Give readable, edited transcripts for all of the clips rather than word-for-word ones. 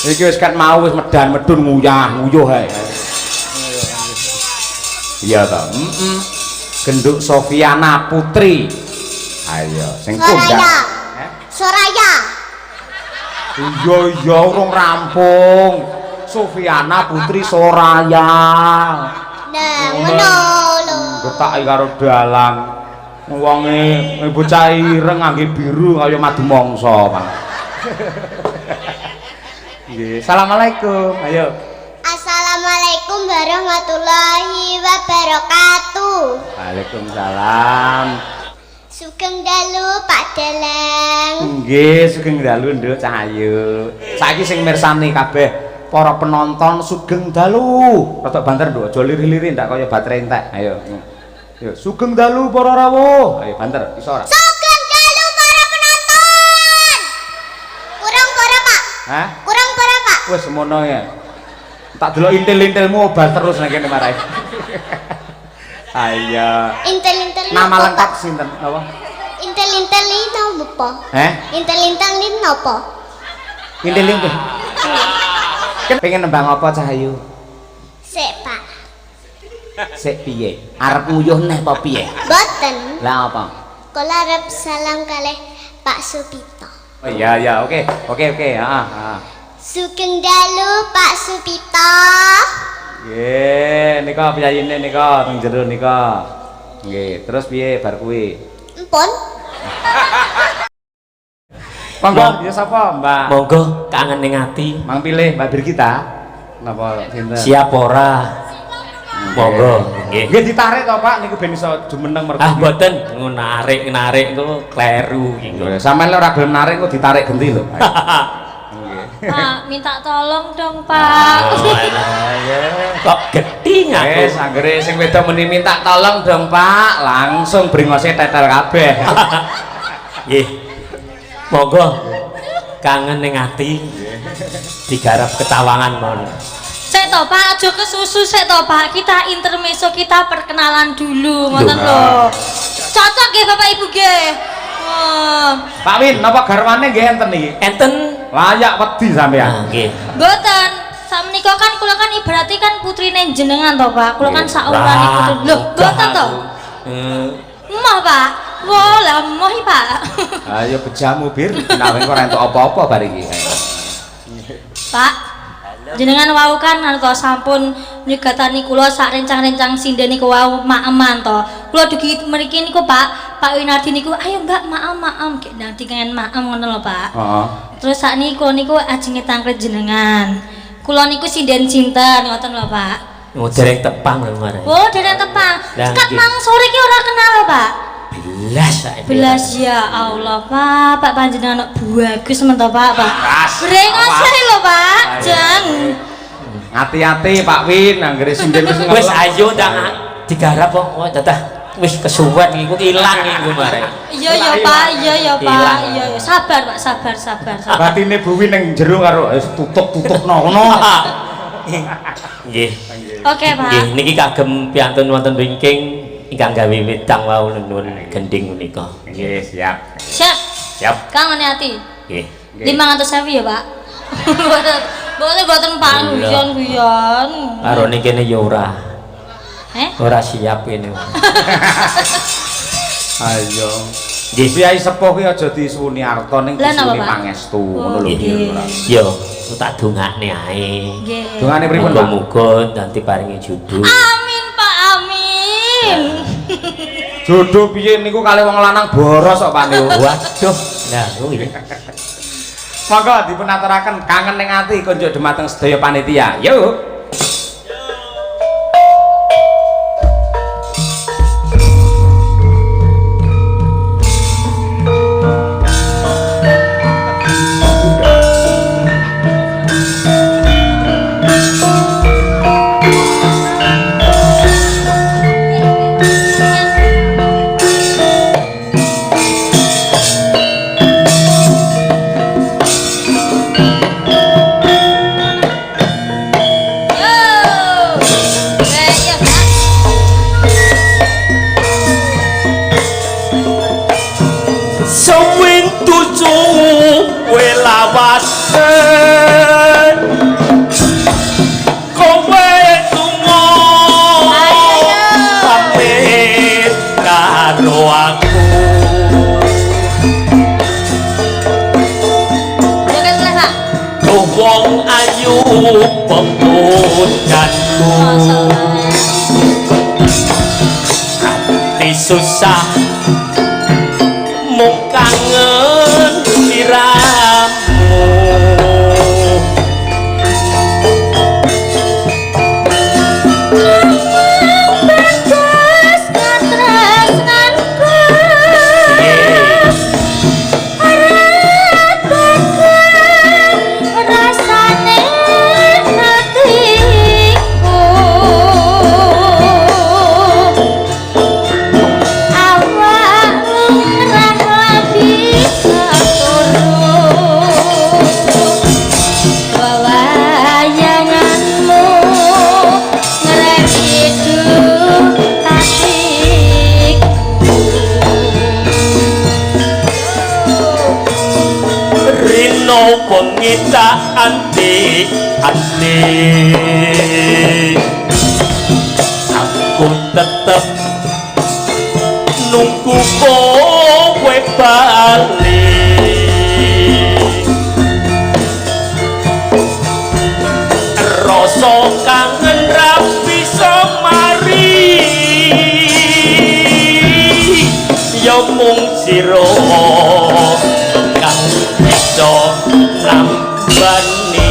Iki wis kat mau wis medan medun nguyuh ae. Iya ta. Genduk Sofiana Putri. Ayo sing kondang. Soraya. Iya urung rampung. Sofiana Putri Soraya. Nah, ngono lho. Getaki karo dalang. Wonge bocah ireng ngangge biru kaya madu mangsa, Pak. Nggih, asalamualaikum. Ayo. Assalamualaikum warahmatullahi wabarakatuh. Waalaikumsalam. Sugeng dalu Pak Dalang. Nggih, sugeng dalu Nduk Cahayu. Saiki sing mirsani kabeh para penonton sugeng dalu. Rada banter Nduk, aja liri-liri ndak kaya baterai entek. Ayo. Yo, sugeng dalu para rawuh. Ayo banter, iso ora? Sugeng dalu para penonton. Kurang para Pak. Hah? Kurang para Pak. Wis semono ya. Tak delok intil-intilmu obat terus nang kene marai. Ayo. Intel-intel. Nama lengkap sinten? Apa? Intel-intel ini apa? Intel-intel ini apa? Intil-intil. Pengen nembang apa Cahayu? Sik Pak. Sik piye? Arep nguyuh neh apa piye? Boten. Lah apa? Kula arep salam kalih Pak Supito. Oh iya oke, heeh. Sugeng dalu Pak Supito. Nggih, nika piyayine nika teng jero nika. Nggih, terus piye bar kuwi? Empun. Monggo, ya sapa, Mbak? Monggo kangen ning ati. Mang pilih Mbak Birgita. Napa sinten? Siap ora? Monggo. Nggih. Nggih ditarik to, Pak, niku ben iso jumeneng mergo. Ah mboten, narik ku kleru iki. Sampeyan lek ora gelem narik kok ditarik genti lho. Pak, minta tolong dong, Pak. Kok gedhi aku. Wis anggere sing wedok muni minta tolong dong, Pak, langsung bringose tetel kabeh. Nggih. Monggo kangen ning ati. Digarap ketawangan mon. Sik to, Pak, aja kesusu sik to, Pak. Kita intermezzo, kita perkenalan dulu, ngoten lho. Cocok nggih Bapak Ibu nggih. Pak Win, napa garwane nggih enten iki? Enten Layak wedi sampean. nggih. Mboten. Sakmenika kan kula kan ibarati kan putrine jenengan to, Pak. Kula kan saurane putri. Lho, mboten to? Moh, Pak. Wah, lah moh iki, Pak. Ayo bejamu Bir, naweng ora entuk apa-apa bar iki. Pak, jenengan wau kan to sampun nyegatani kula sak rencang-rencang sinden niku wau maeman to. Kula dugi mriki niku Pak Winardi niku ayo Mbak maem nggih nanti kangen maem ngono lho Pak. Heeh. Terus sakniku niku ajenge tangkret jenengan. Kula niku sinden sinten ngoten lho Pak. Oh dereng tepang lho mare. Oh, dereng tepang. Lah, Sekat nggih. mang sore ki ora kenal lho Pak. Belas saiki. Belas ya Allah Pak panjenengan anak bagus men to Pak. Ras, Brengos awas. lho Pak. Jan. Hati-hati Pak Win, anggere sinden Wis ayo ndang digarap kok. Oh dadah wis kesuwen iku ilang iku mare. Iya ya Pak, iya ya Pak. Hilang. Iya ya sabar Pak, sabar. batine Bu Win ning jero karo tutup-tutupno ngono. Nggih. Oke Pak. Nggih niki kagem piantun wonten wingking ingkang gawe wedang wau nuwun gending menika. Nggih, siap. Siap. Siap. Kang hati. Nggih. 500.000 ya Pak. Boleh boten Pak guyon. Karo ning kene ya ora. Ora siap kene. Ayo. Nggih. Kyai sepuh ki aja disuwuni arta ning Lah, napa, disuwuni Pak? pangestu ngono lho Nggih. ora. Yo tak dongakne ae. Nggih. Dongane pripun, Pak? Muga-muga nanti paringi jodoh. Amin Pak, amin. Jodoh piye niku kali wong lanang boros kok Pak niku. Waduh. Nah, kuwi. Monggo dipunaturaken kangen ning ati konjuk dumateng sedaya panitia. Yuk. wong ayu pemudanku ati susah mung kangen siramu pengita ati aku tetep nunggu kowe balik rasa kangen ra bisa mari ya mung sira kang bisa nambani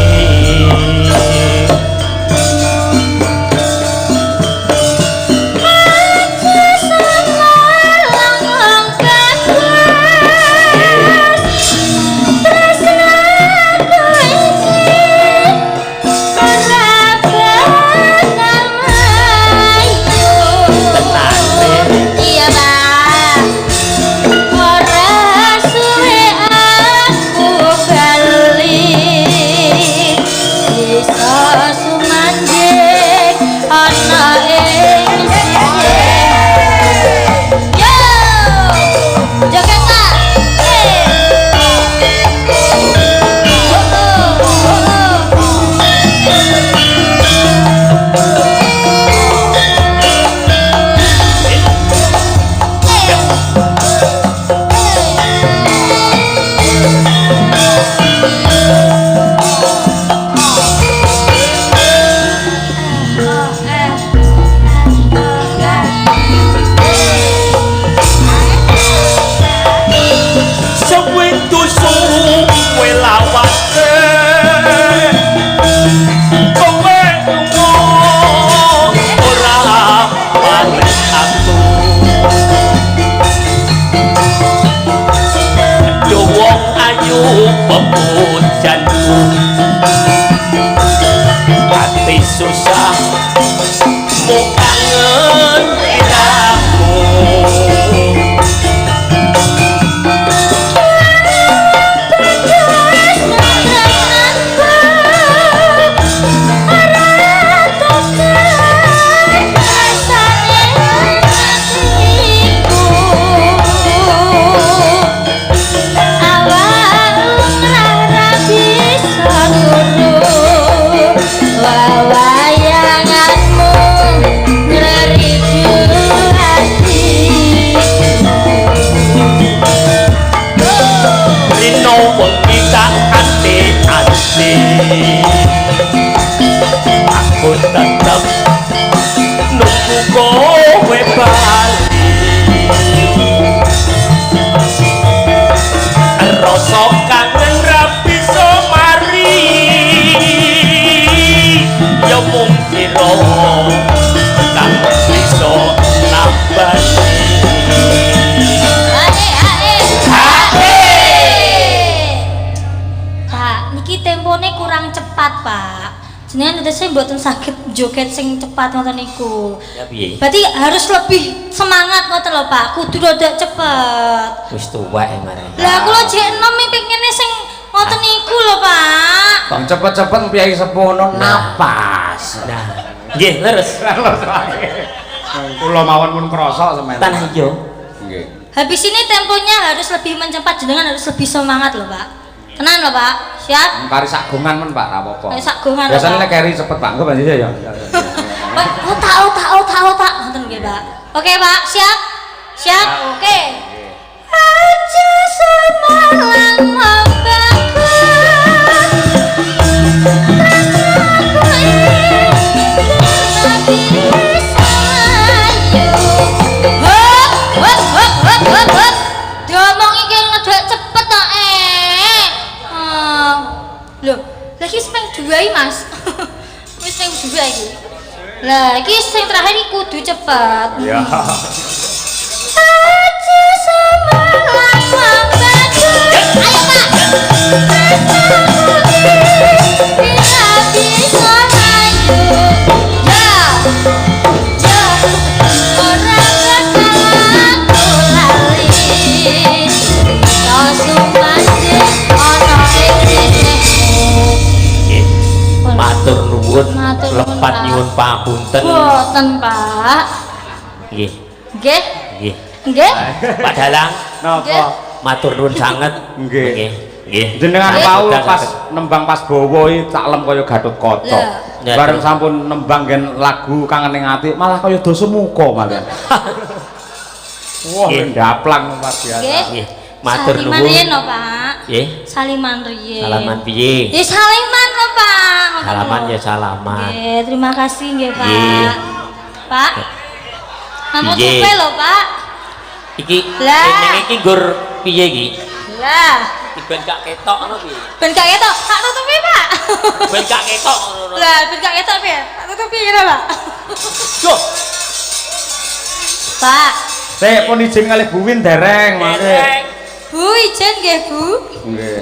pemujanku hati susah mau kangen padamu aku tetap nunggu kowe balik rasa kangen ra bisa mari ya mung sira kang bisa nambani tempone kurang cepat, Pak. Jenengan saya mboten saged joget sing cepat ngoten niku. Ya piye? Berarti harus lebih semangat ngoten lho, Pak. Kudu rada cepet. Wis tuwek marane. Lah kula jek enom pengine sing ngoten niku lho, Pak. Kok cepet-cepet piyai sepono napas. Nah, nggih leres. Kula mawon pun krasa semen. Tanah ijo. Nggih. Habis ini temponya harus lebih mencepat, jenengan harus lebih semangat lho, Pak. Tenan lho, Pak. Siap? Kari sagongan men, Pak, ra apa-apa. Kari sagongan. Biasane nek keri cepet Pak, engko banjir ya. Tak. Ngoten nggih, Pak. Oke, Pak. Siap? Siap? Oke. Aja semalang membangun Lagi semeng dua iki, Mas. Wis semeng dua iki. Lah, iki sing terakhir iki kudu cepet. Ya. Aja semangat membantu. Ayo, Pak. Bila bisa maju. Ya. Ya. Orang bakalan kulali. Sumanje ana ing sisihmu. Nggih. Matur nuwun, Matur nuwun, lepat Pak. nyuwun pamunten. Boten, Pak. Nggih, Nggih. nggih. Nggih. Pak Dalang, Napa? matur nuwun sanget. Nggih. Nggih. Nggih. Jenengan Nggih. wau Saged. pas nembang pas bawa iki tak lem kaya Gatotkaca. Lah. Bareng sampun nembang gen lagu kangen ning ati malah kaya dosa muka malah. Wah, Nggih. ndaplang luar biasa. Nggih. Nggih. Matur Saliman nuwun. riyen lho, Pak. Nggih. Saliman riyen. Salaman piye? Ya saliman lho, Pak. Ngoten Salaman lho. ya salaman. Nggih, terima kasih nggih, Pak. Nggih. Pak. Ampun Nggih. supe lho, Pak. Iki Lah. ning iki nggur piye iki? Lah, Ben gak ketok ngono piye? ben gak ketok, tak tutupi, Pak. Ben gak ketok ngono. Lah, ben gak ketok piye? Tak tutupi kira, Pak. Loh, Pak, Sik pun izin kalih Bu Win dereng mangke. dereng. Bu izin nggih, Bu. Nggih.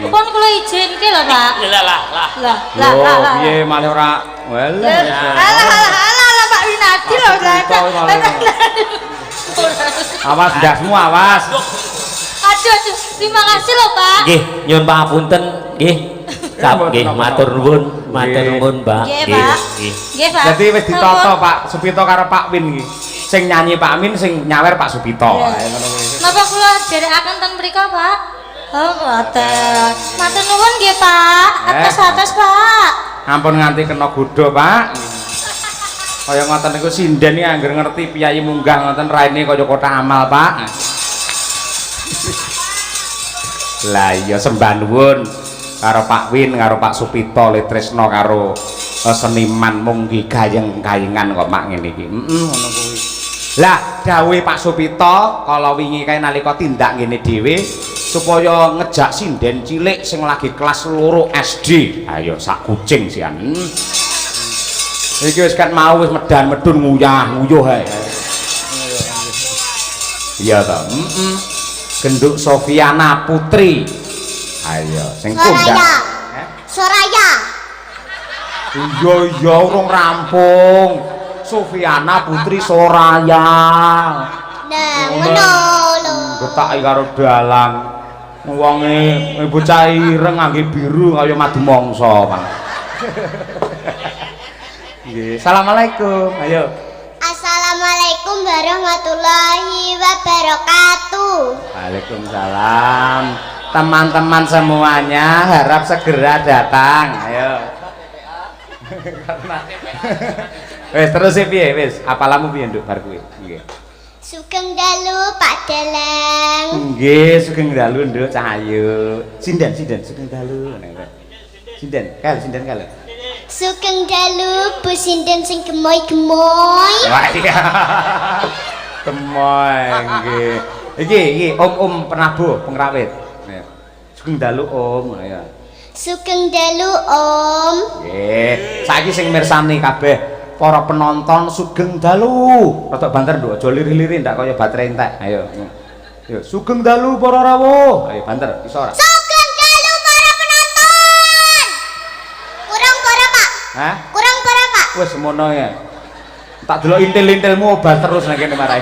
Pun kula izin ki lho, Pak. Lah lah lah. Lah, Loh, piye malih ora walah. Alah, Pak Winadi lho, Pak Winadi. Awas ndasmu awas. Aduh, terima kasih lho, Pak. Nggih, nyuwun pamunten nggih. Sap nggih, matur nuwun, matur Nggih. nuwun, Mbak. Nggih, Pak. Nggih. Nggih, Pak. Jadi wis ditata Pak Supito karo Pak Win iki. Sing nyanyi Pak Min, sing nyawer Pak Supito. Iya. Ayo ngono kuwi. Napa kula derekaken ten mrika, Pak? Oh, mboten. Matur nuwun nggih, Pak. Atas-atas, Pak. Ampun nganti kena godha, Pak. Kaya ngoten niku sinden iki angger ngerti piyayi munggah ngoten raine kaya kota amal, Pak. Lah iya sembah nuwun karo Pak Win karo Pak Supito le tresno karo seniman munggi gayeng-gayengan kok mak ngene iki. Ngono kuwi. Lah dawuhe Pak Supito kala wingi kae nalika tindak ngene dhewe supaya ngejak sinden cilik sing lagi kelas 2 SD. Ayo sak kucing sian. Iki wis kan mau wis medan-medun nguyah-nguyuh ae. Iya ta. Genduk Sofiana Putri. Ayo sing kondang. Soraya. Iya urung rampung. Sofiana Putri Soraya. Nah, ngono lho. Getaki karo dalang. Wonge bocah ireng ngangge biru kaya madu mangsa, Pak. Nggih, assalamualaikum. Ayo. Assalamualaikum warahmatullahi wabarakatuh. Waalaikumsalam. Teman-teman semuanya harap segera datang. Ayo. Wes terus piye wis? Apalamu piye nduk bar kuwi? Nggih. Sugeng dalu Pak Dalang. Nggih, sugeng dalu nduk Cahayu. Sinden sugeng dalu. Sinden kal. Sugeng dalu Bu Sinden sing gemoy-gemoy. Wah iya. Gemoy nggih. Iki Om Penabuh pengrawit. Sugeng dalu Om ngono ya. Sugeng dalu Om. Nggih, saiki sing mirsani kabeh para penonton sugeng dalu. Rada banter nduk aja lirih-lirih ndak kaya baterai entek. Ayo. Yo, sugeng dalu para rawuh. Ayo banter, iso ora? Sugeng dalu para penonton. Kurang para Pak. Hah? Kurang para Pak. Wis semono ya. Tak delok intil-intilmu obat terus nang kene marai.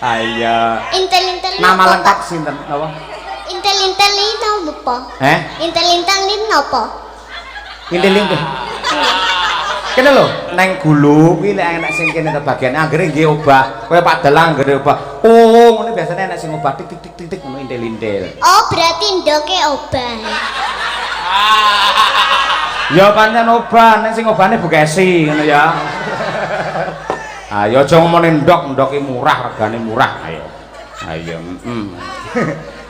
Ayo. Intel-intel. Nama lengkap sinten? Napa? Intel-intel ini napa? Intel-intel ini napa? Intil-intil. Kene lho, neng gulu kuwi lek enek sing kene bagian anggere nggih obah. Kaya Pak Dalang anggere obah. Oh, ngene biasane enek sing obah tik tik tik tik ngono intil-intil. Oh, berarti ndoke obah. Ya pancen obah, nek sing obane Bekasi ngono ya. Ayo aja ngomongin ndok-ndoke murah, regane murah. Ayo. Ayo,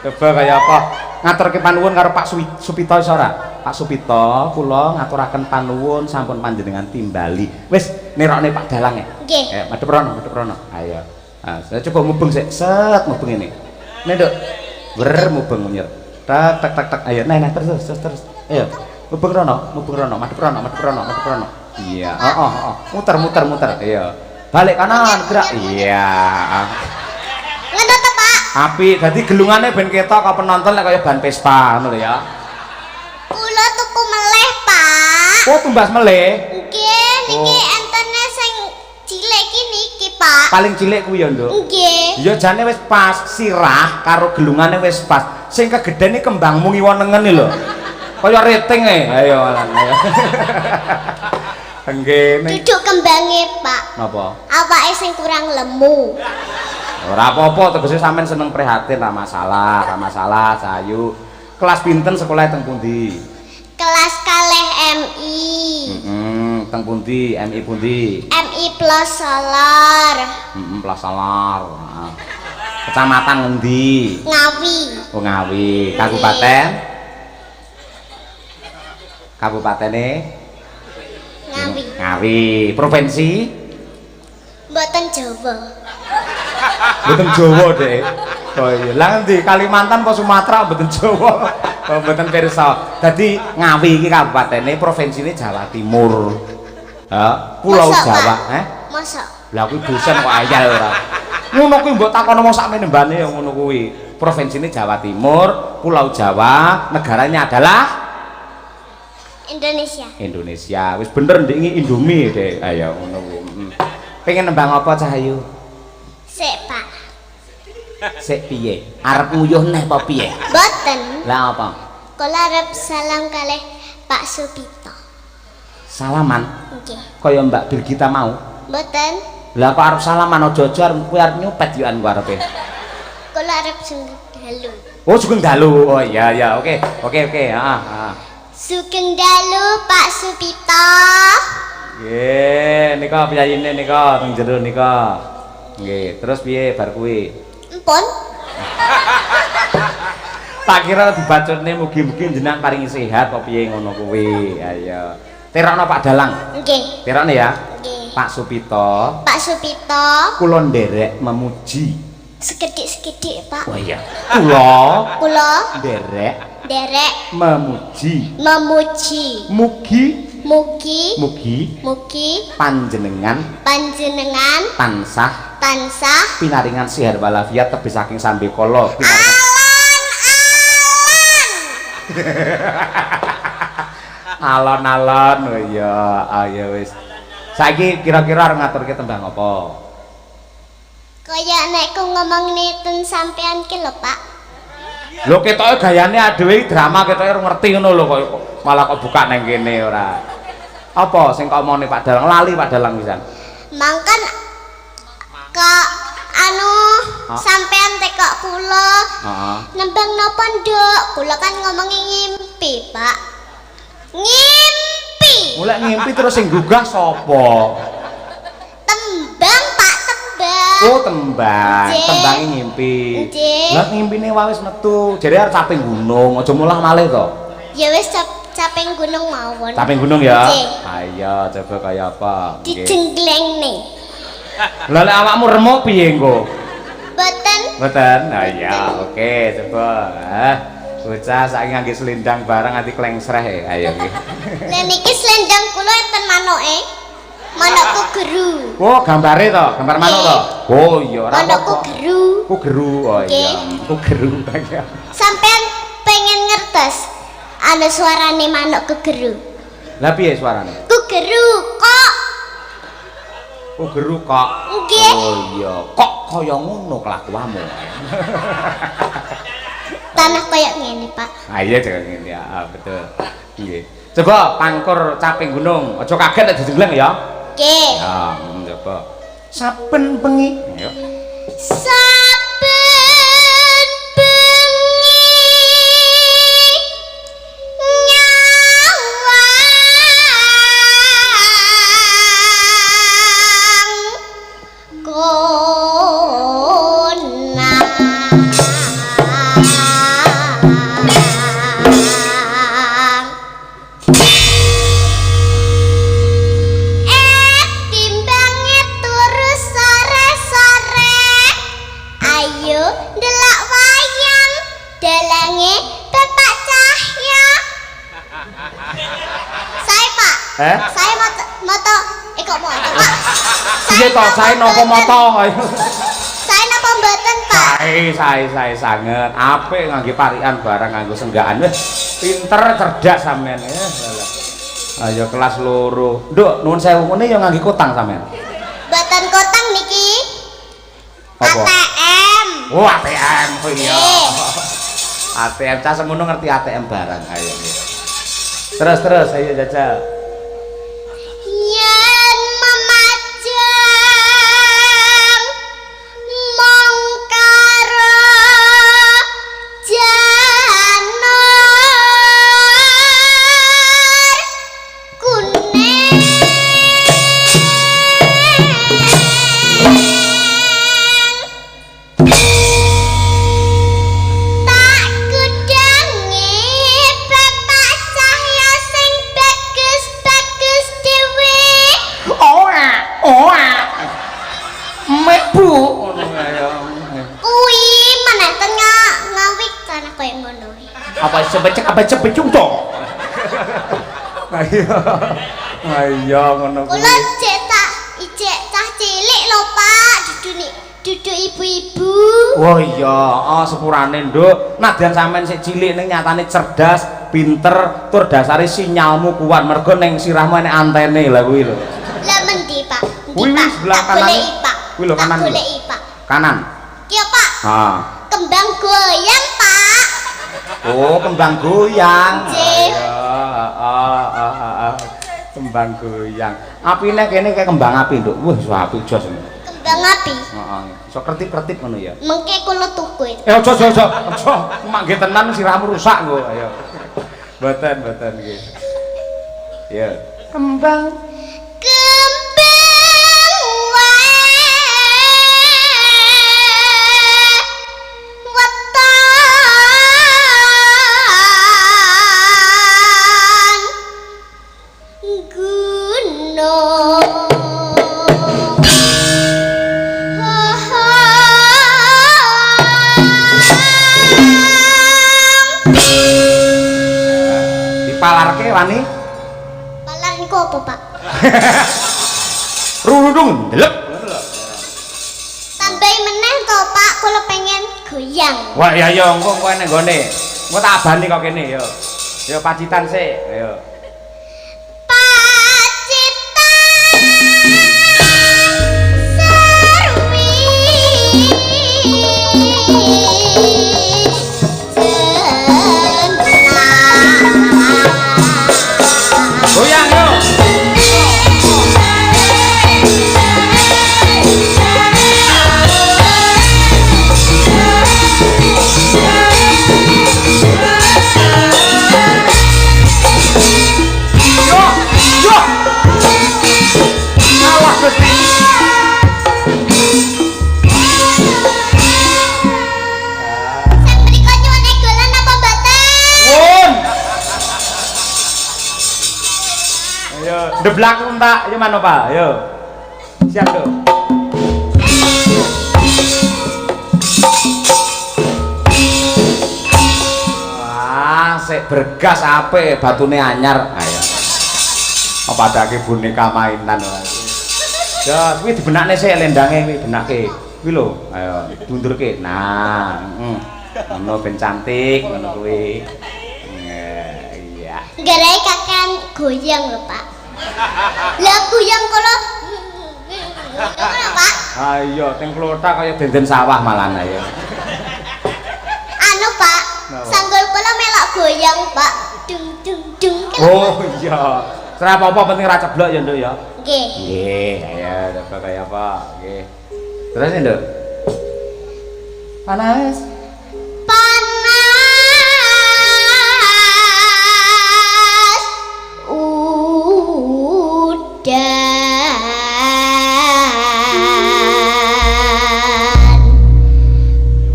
Coba kaya apa? Ngaturke panuwun karo Pak Supito iso ora? Pak Supito, kula ngaturaken panuwun sampun panjenengan timbali. Wis nerokne Pak Dalang ya. Nggih. Madhep rono. Ayo. Saya coba mubeng sik, set mubeng ini. Nek, Nduk. Wer mubeng nyer. Tak tak tak tak. Ayo, nah terus. Ayo. Mubeng rono, madhep rono. Iya, muter. Iya. Balik kanan, gerak. Iya. Ngendot ta, Pak? Apik, dadi gelungane ben ketok kok penonton lek kaya ban Vespa ngono lho ya. Kula tuku meleh, Pak. Oh, tumbas meleh. Nggih, niki entene sing cilik iki niki, Pak. Paling cilik kuwi ya, Nduk. Nggih. Ya jane wis pas sirah karo gelungane wis pas. Sing kegedene kembangmu ngiwon-nengen lho. Kaya rating e. Ayo. Nggih. Duduk kembange, Pak. Napa? Awake sing kurang lemu. Ora apa-apa, tegese sampean seneng prihatin, ra masalah, Sayu. Kelas pinten sekolah teng pundi? Kelas kalih MI. Teng pundi? MI pundi? MI Plus Solar. Plus Solar. Nah. Kecamatan ngendi? Ngawi. Oh, Ngawi. Kabupaten? Kabupatene? Ngawi. Provinsi? Mboten Jawa. Mboten Jawa, Dek. Oh iya. Lah ngendi? Kalimantan apa Sumatera mboten Jawa. Oh, mboten pirsa. Dadi Ngawi iki kabupatene, provinsine Jawa Timur. Pulau Masa, Jawa, Pak? Masa? Lah kuwi dosen kok ayal ora. Ngono kuwi mbok takono mong sakmene mbane ya ngono kuwi. Provinsine Jawa Timur, Pulau Jawa, negaranya adalah Indonesia. Wis bener ndek iki Indomie, Dek. Ayo ngono kuwi. Pengen nembang apa Cahayu? Sik, Pak. Sik piye? Arep nguyuh neh apa piye? Mboten. Lah apa? Kula arep salam kalih Pak Supito. Salaman? Nggih. Kaya Mbak Birgita mau? Mboten. Lah kok arep salaman aja kuwi arep nyupet yo an arepe. Kula arep sugeng dalu. Oh, sugeng dalu. Oh iya, oke. Heeh. Sugeng dalu Pak Supito. Nggih, nika piyayine nika teng jero nika. Nggih, terus piye bar kuwi? Empun. Tak kira dibacone mugi-mugi jenengan paringi sehat apa piye ngono kuwi. Ayo. Terokno Pak Dalang. Nggih. Terokne ya. Nggih. Pak Supito. Pak Supito. Kula nderek memuji. Sekedhik-sekedhik, Pak. Oh iya. Kula nderek memuji. Mugi panjenengan tansah pinaringan sihat walafiat tebih saking sambe kala alon-alon. Oh iya, ayo wis. Saiki kira-kira arep ngaturke tembang apa? Kaya nek ku ngomong niten sampean ki lho, Pak. Lho ketoke gayane adewe drama ketoke ora ngerti ngono lho kok malah kok buka nang kene ora. Apa sing kok omongane Pak Dalang? Lali Pak Dalang pisan. Mangkan sampean tekok kula. Heeh. Nembang napa, Nduk? Kula kan ngomongi ngimpi, Pak. Ngimpi. Mulai ngimpi terus sing gugah sapa? Tembang, Pak, tembang. Oh, tembang. Nggih. Tembange ngimpi. Nggih. Lah ngimpine wae wis metu. Jare arep caping gunung, aja mulah malih to. Ya wis caping gunung mawon. Caping gunung ya. Nggih. Ayo coba kaya apa? Nggih. Dijenglengne. Lah lek awakmu remuk piye engko? Boten. Mboten. Nah ya, oke, coba. Bocah saiki ngangge selendang barang nganti klengsreh e. Ayo nggih. Lah niki selendang kula enten manoke. Manukku geru. Oh, gambare to, gambar manuk to. Oh iya, ora Manukku apa-apa. geru. Ku geru. Oh iya, ku geru. Sampean pengen ngertos ana suarane manuk kegeru. Lah piye suarane? Kugeru kok. Ku geru kok. Nggih. Oh iya, kok kaya ngono kelakuanmu. Tanah kaya ngene, Pak. Ah iya jangan ngene ya, betul. Nggih. Coba pangkur caping gunung, aja kaget nek dijengleng ya. Nggih. Ya, coba. Saben bengi. Ya. Saben bengi nyawang timbange turu sore-sore Saya moto kok moto, Pak? Piye to sae napa moto? Saya napa mboten, Pak? Sae sanget. Apik ngangge parikan barang nganggo senggakan wis pinter cerdas sampean ya. Ayo kelas loro. Nduk, nuwun sewu ngene ya ngangge kotang sampean. Mboten kotang niki. Apa? ATM. Oh, ATM. Oh iya. ATM cah semono ngerti ATM barang. Ayo. Terus ayo jajal. Yen memajang mongkara janur kuning tak kudangi bapak cahya sing bagus-bagus dewe. Mebu ngono ayo. Kuwi menenten ngawik kana koyo ngono. Apa cepet to? Ayo ngono kuwi. Kula ijek cah cilik lho Pak, dudu ibu-ibu. Oh iya, sepurane nduk. Nadyan sampean sik cilik ning nyatane cerdas, pinter, tur dasare sinyalmu kuat mergo ning sirahmu enek antene lha kuwi lho. Lah mendi Pak? Kuwi sebelah kanan. Kuwi lho kanan. Goleki Pak. Kanan. Ki Pak. Kembang goyang Pak. Oh, kembang goyang. Nggih. Kembang goyang. Apine kene kayak kembang api, Nduk. Wah, iso apik jos. Kembang api. Heeh. Iso kertip-kertip ngono ya. Mengke kula tuku itu. Aja. Mangke tenan sirahmu rusak nggo. Ayo. Mboten nggih. Ya. Kembang palarke wani palar niku apa Pak? rudung delep tambahi meneh to Pak, kula pengen goyang. Wah ya engko enek nggone engko tak abani kok kene ya pacitan sik ayo goyang yo. Yo. Awas Gusti. Sang mriko nyuwun egolan apa mboten? Wun. Ayo, deblak untak, ayo mana Pak? Ayo. Siap tuh. Wah, sik bergas apik, batune anyar. Ayo. Apa adake boneka mainan wae. Ya, kuwi dibenakne sik lendange kuwi benake. Kuwi lho, ayo dundurke. Nah, ngono ben cantik ngono kuwi. Iya. Garai kakean goyang lho Pak. Lah goyang kula ngono Pak. Ayo, teng klothak kaya denden sawah malan ayo. Anu Pak, sanggul kula melok goyang Pak. Dung dung dung. Oh iya. Ora apa-apa penting ra ceblok ya, Nduk ya. Nggih. Nggih, ayo coba kaya apa? Nggih. Terus ya, Nduk. Panas.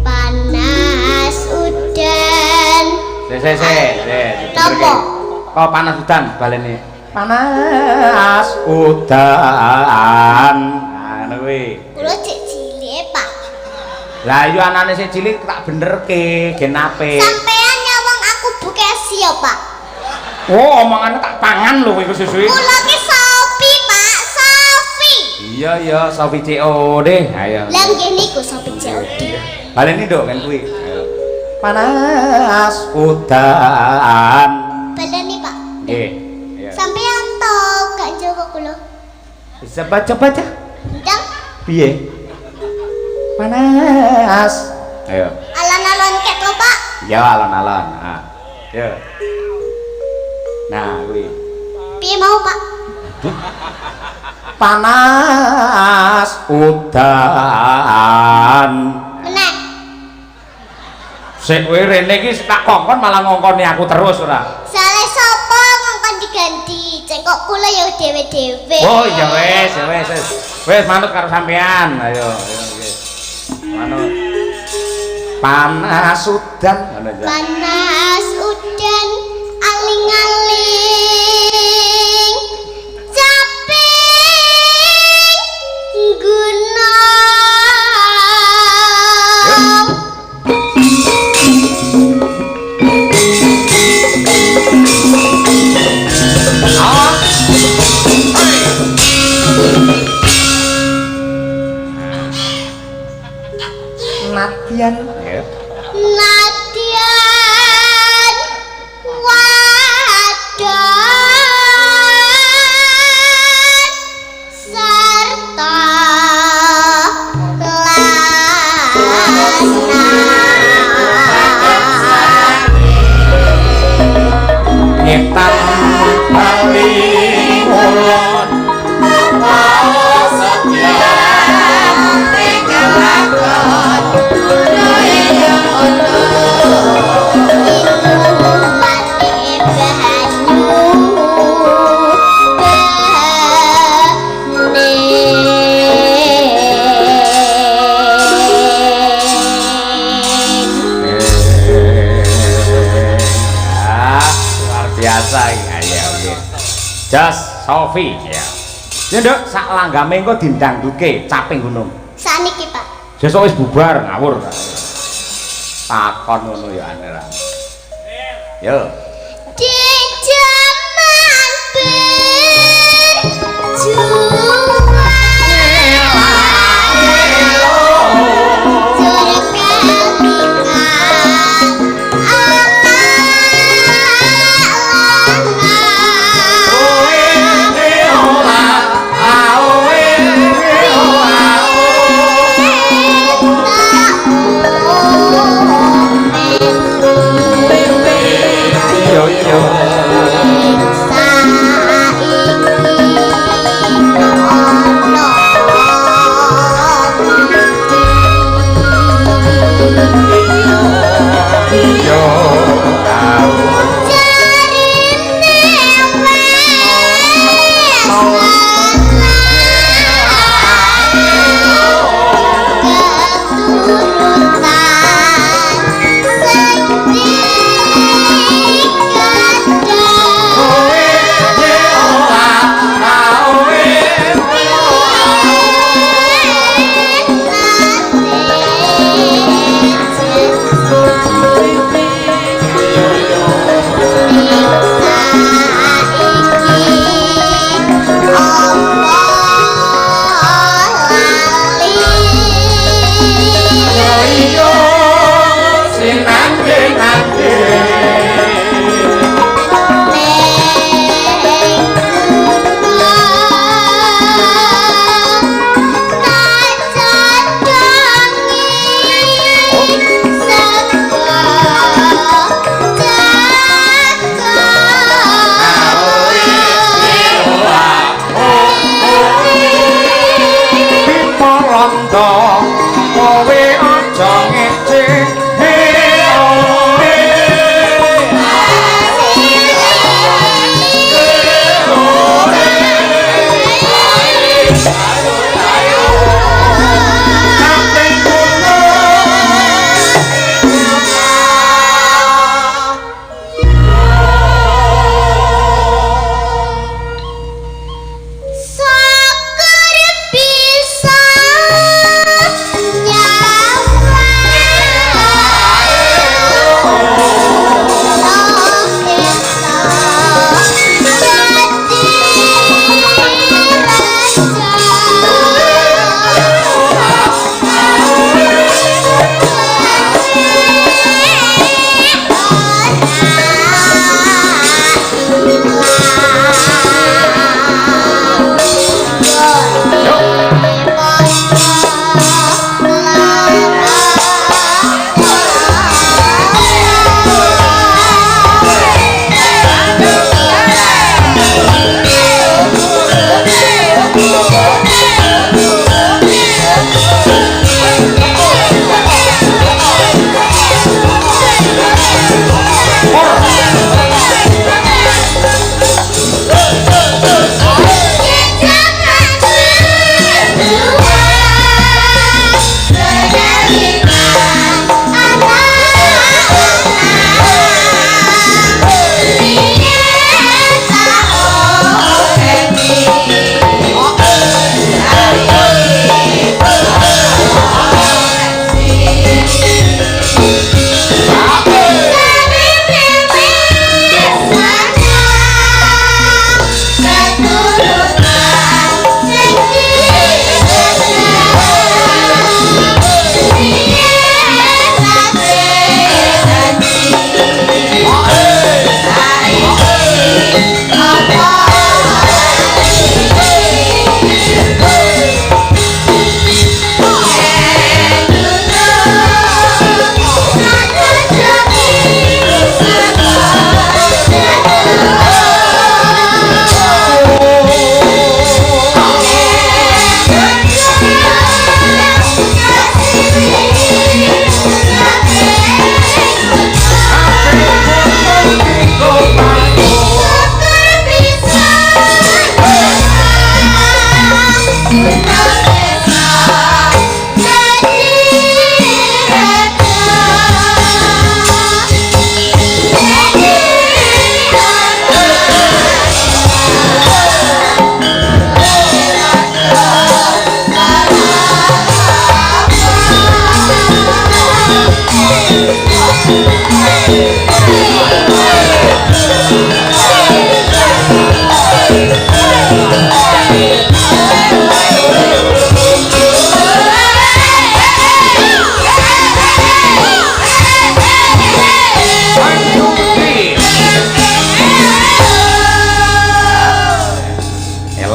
Panas udan. Panas udan. Napa? Kok panas udan balene. Panas udan. Nah, ngono kuwi. Kula cek cilik Pak. Lah iya anane sing cilik tak benerke gen ape. Sampean nyawang aku bukesi ya Pak. Oh, omongannya tak pangan lho kowe iku susu. Kula ki Sofi, Pak. Sofi. Iya iya, Sofi COD. Ayo. Lah nggih niku Sofi COD. Baleni nduk kan kuwi. Ayo. Panas udan. Baleni, Pak. Nggih. Iya. Sampeyan to gak jaga kula. Bisa baca-baca. Ndang Piye? Panas. Ayo. alon-alon ket to, Pak. Ya alon-alon. Nah. Ya. Nah, kuwi. Piye mau, Pak? Panas udan. Meneh. Sik kowe rene iki tak kongkon malah ngongkoni aku terus ora. Sale sapa ngongkon diganti? Cengkok kula ya dhewe-dhewe. Oh iya wes, ya wes, wes. Wes manut karo sampean. Ayo, ayo nggih. Manut. Panas udan ngono ya. Panas udan aling-aling caping gunung. Nadyan ya. Nadyan wadon serta lanang Nyetan bali ulon biasa ya ya. Jas Sofi ya. Ya nduk sak langgame engko dindangduke caping gunung. saniki, Pak. Sesuk wis bubar ngawur. Takon ngono ya aneran. Yo. Di zaman berjuang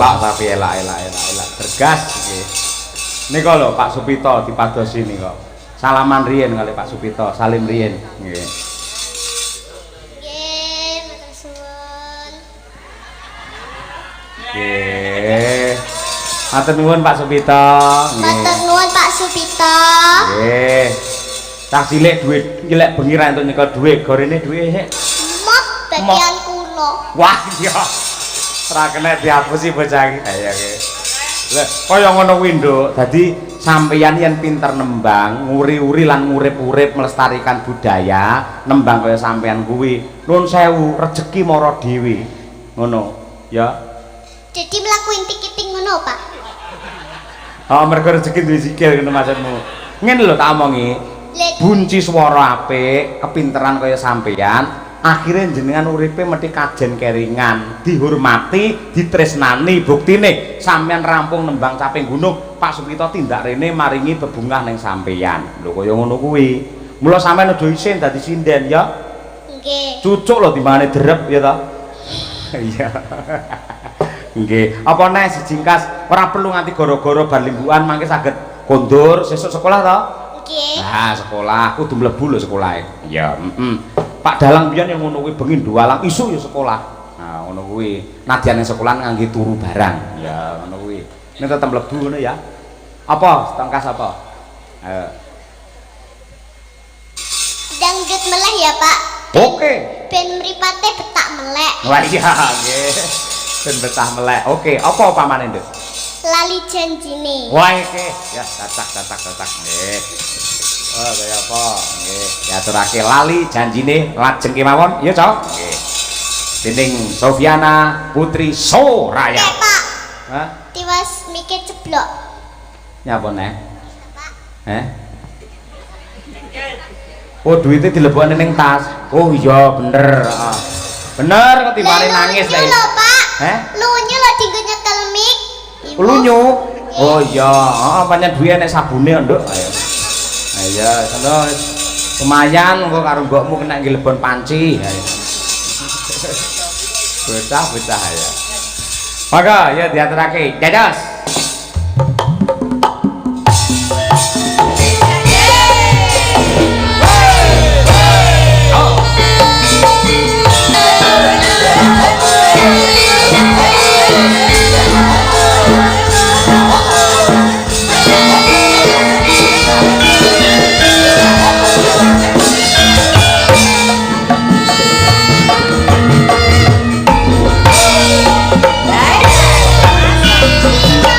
elok tapi elok. Bergas nggih. Nika lho Pak Supito dipadosi nika. Salaman riyen kali Pak Supito, salim riyen nggih. Nggih, matur suwun. Nggih. Matur nuwun Pak Supito. Matur nuwun Pak Supito. Nggih. Cah cilik duit nyelek bengi ra entuk nyekel dhuwit, gorene dhuwit. Mok bagian kula. Wah iya. Ora kena dihapusi bocah iki. Ayo nggih. Lah kaya ngono kuwi Nduk. Dadi sampeyan yen pinter nembang, nguri-uri lan ngurip-urip melestarikan budaya, nembang kaya sampeyan kuwi. Nuwun sewu, rejeki mara dhewe. Ngono, ya. Jadi mlaku intik-intik ngono, Pak. Oh, mergo rejeki duwe sikil ngono maksudmu. Ngene lho tak omongi. Bunci swara apik, kepinteran kaya sampeyan, akhirnya jenengan uripe mesti kajen keringan, dihormati, ditresnani. Buktine sampeyan rampung nembang caping gunung, Pak Supito tindak rene maringi bebungah ning sampeyan. Lho kaya ngono kuwi. Mula sampeyan aja isin dadi sinden ya. Nggih. Cucuk lho timbangane derep ya ta. Iya. Nggih. Apa neh sijingkas ora perlu nganti gara-gara bar limbukan mangke saged kondur sesuk sekolah ta? Nggih. Nah, sekolah kudu mlebu lho sekolahe. Ya, Pak Dalang biyen yang ngono kuwi bengi dualang isu ya sekolah. Nah, ngono kuwi. Nadyan ning sekolah ngangge turu barang. Ya, ngono kuwi. Nek tetep mlebu ngono ya. Apa? Tangkas apa? Ayo. Dangdut meleh ya, Pak. Oke. Ben mripate betak melek. Wah iya nggih. Ben betah melek. Oke, apa pamane, Nduk? Lali janjine. Wah iki ya cacak nggih. Oh kaya apa? Nggih, diaturake lali janjine lajeng kemawon ya, Cok. Nggih. Dening Sofiana Putri Soraya. Oke, Pak. Hah? Tiwas mikir ceblok. Nyapa neh? Oh, duitnya dilebokne ning tas. Oh iya, bener. Bener kok timbale nangis lho. Lunyu lho, Pak. Lunyu lho dinggo nyekel mik. Lunyu. Oh iya, heeh pancen duwe nek sabune Nduk. Ayo. Ayo, terus lumayan engko karo mbokmu kena nglebon panci. Ayo. Bocah ya. Maka ya diaturake. Dados. Hey!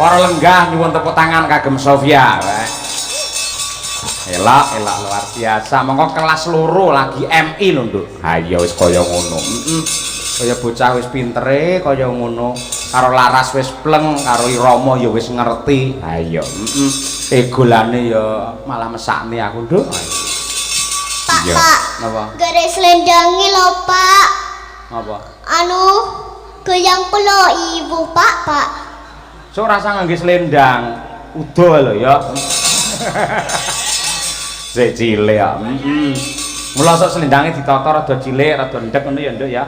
Para lenggah nyuwun tepuk tangan kagem Sofia. Elak luar biasa. Monggo kelas loro lagi MI lho, Nduk. Ha iya wis kaya ngono. Kaya bocah wis pintere kaya ngono. Karo Laras wis pleng, karo Irama ya wis ngerti. Ha iya, egolane ya malah mesakne aku, Nduk. Pak, Iya. Pak. Napa? Gare slendangi lho, Pak. Apa? Anu goyang pula ibu, Pak. Sok rasa ngangge selendang. Udo lho ya. Sik cilik ya. Mula sok selendange ditata rada cilik, rada ndek ngono ya, Nduk ya.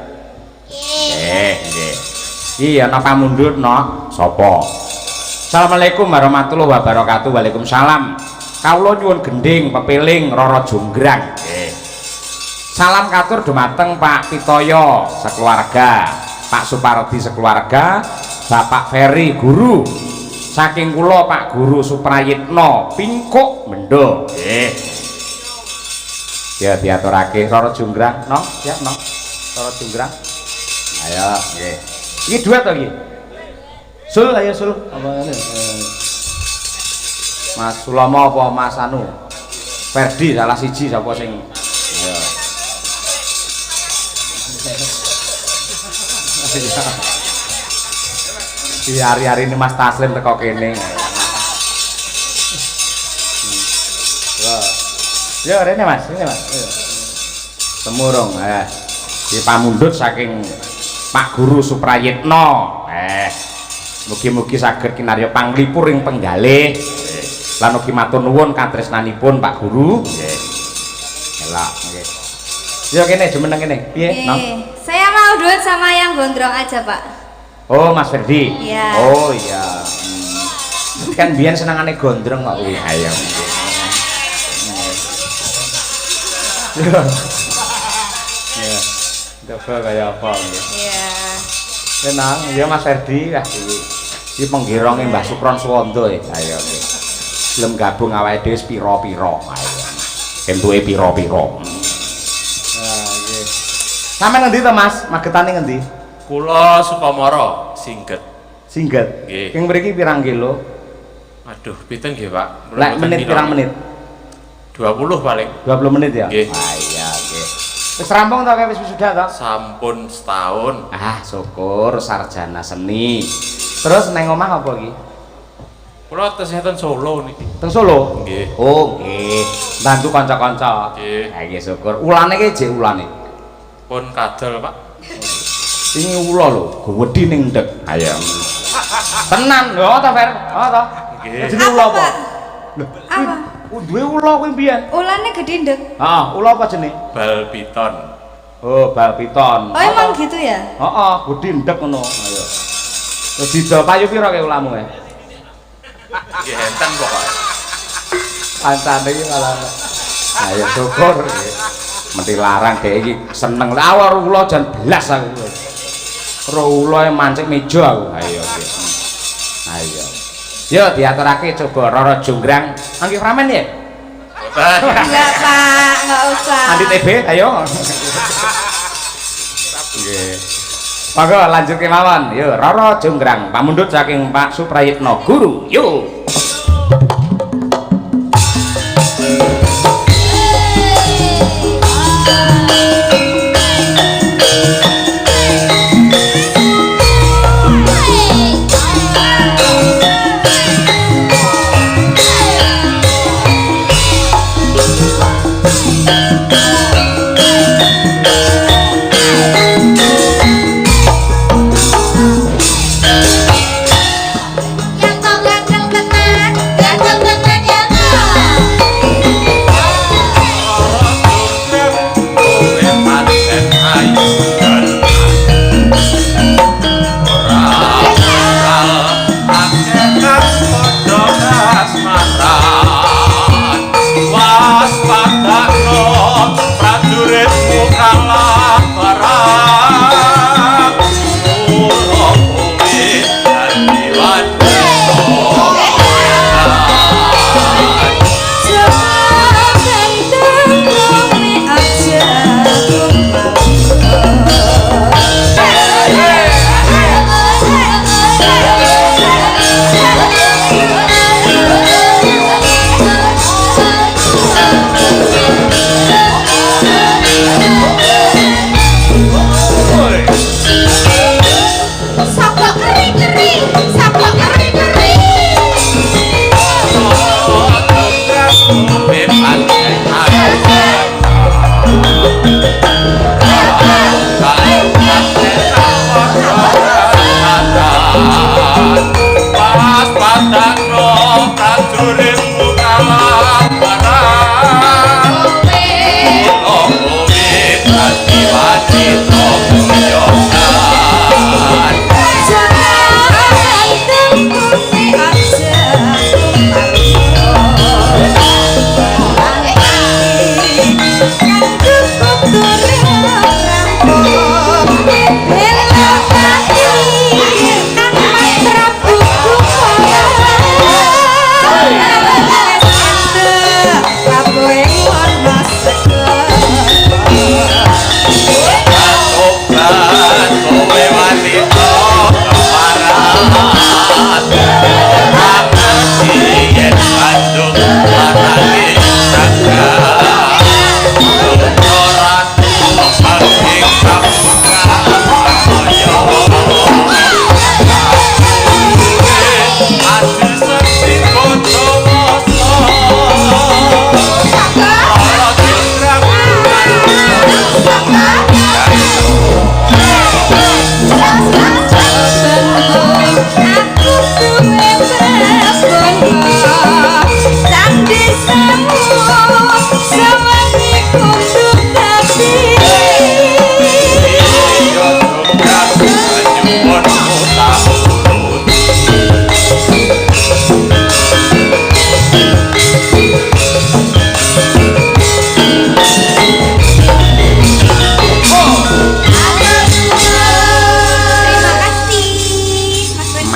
Nggih. Iya, ana pamundhut, no. Sapa? Assalamualaikum warahmatullahi wabarakatuh. Waalaikumsalam. Kawula nyuwun gending, pepiling, Rara Jonggrang. Nggih. Salam katur dumateng Pak Pitoyo sekeluarga, Pak Supardi sekeluarga, Bapak Ferry guru. Saking kula Pak Guru Suprayitno Pingkuk Mendo. Nggih. Ya diaturake Rara Jonggrang, no? Ya, no. Rara Jonggrang. Ayo, nggih. Iki duet to iki? Sul, ayo Sul. Apa ngene? Mas Sulama apa Mas anu? Ferdi salah siji sapa sing ayo. Di hari-hari ini Mas Taslim teko kene. Ya, rene Mas, ini Mas. Temurung, di pamundhut saking Pak Guru Suprayitno. Mugi-mugi saged kinarya panglipur ing penggalih. Lan ugi matur nuwun katresnanipun Pak Guru. Nggih. Elak, nggih. Ya kene jumeneng kene. Piye, Nom? Saya mau duet sama yang gondrong aja, Pak. Oh, Mas Ferdi. Iya. Oh, iya. Kan biyen senengane gondrong kok kuwi. Ayo. Iya. Iya. Coba kaya apa nggih. Iya. Tenang, ya Mas Ferdi lah iki penggironge Mbah Supron Suwanda ya. Ayo nggih. Belum gabung awake dhewe pira-pira. Ayo. Entuke pira-pira. Nah, nggih. Sampeyan ngendi to, Mas? Magetane ngendi? Kula Sukamara singget. Singget. Nggih. Ing mriki pirang kilo? Aduh, pinten nggih, Pak? Kula Lek mboten menit kilo. pirang menit? 20 paling. 20 menit ya? Nggih. Ah iya, nggih. Wis rampung to wis wisuda to? Sampun setahun. Ah, syukur sarjana seni. Terus neng omah apa iki? Kula tesihatan Solo niki. Teng Solo? Nggih. Oh, nggih. Bantu kanca-kanca. Nggih. Ha nggih syukur. Ulane ki jek ulane. Pun kadal, Pak. Ini ula lho, gowedi ning ndek. Ayo. Tenan, yo ta, Fer? Oh ta. Nggih. Jenenge ula apa? Lho, Apa? duwe ula kuwi mbiyen. Ulane gede ndek. Heeh, ula apa jenenge? Bal piton. Oh, bal piton. Oh, emang gitu ya? Heeh, gede ndek ngono. Ayo. Wis didol payu pira ke ulamu e? Nggih enten pokoke. Kancane iki malah. Ayo syukur. Mesti larang dhek iki seneng. Awar ula jan belas aku. Ro ula mancik meja aku. Ayo nggih. Ayo. Yo diaturake coba Rara Jonggrang. Anggi ramen ya? Boten. Enggak, Pak, enggak usah. Andi TB, ayo. Nggih. Monggo lanjut kemawon. Yo Rara Jonggrang pamundhut saking Pak Suprayitno Guru. Yo. Yang kau ganteng tenan yang kau.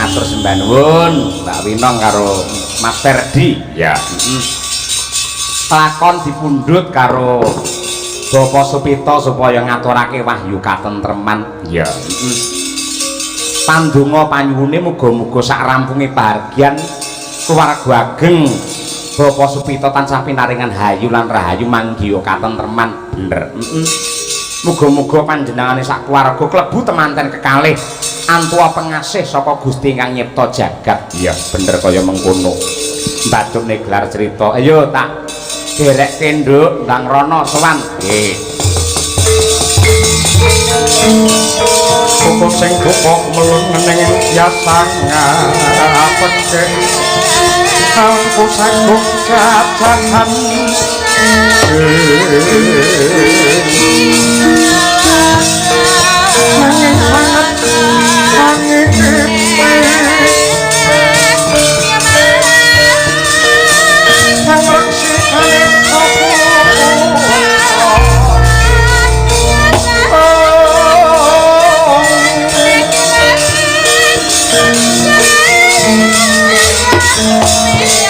matur sembah nuwun Mbak Winong karo Mas Ferdi. Ya. Lakon dipundhut karo Bapak Supito supaya ngaturake wahyu katentreman. Ya. Pandonga panyuwune muga-muga sak rampunge pahargyan keluarga ageng Bapak Supito tansah pinaringan hayu lan rahayu manggiya katentreman. Bener. Muga-muga panjenengane sak keluarga klebu temanten kekalih antua pengasih saka Gusti ingkang nyipta jagat. Iya, bener kaya mengkono. Mbacune gelar cerita. Ayo tak derekke nduk Ndang Rono sowan. Nggih. Koko sing koko melun ning yasang apeke. Aku sanggup jajan. Nanging sangat angin sang reksikane Thank you.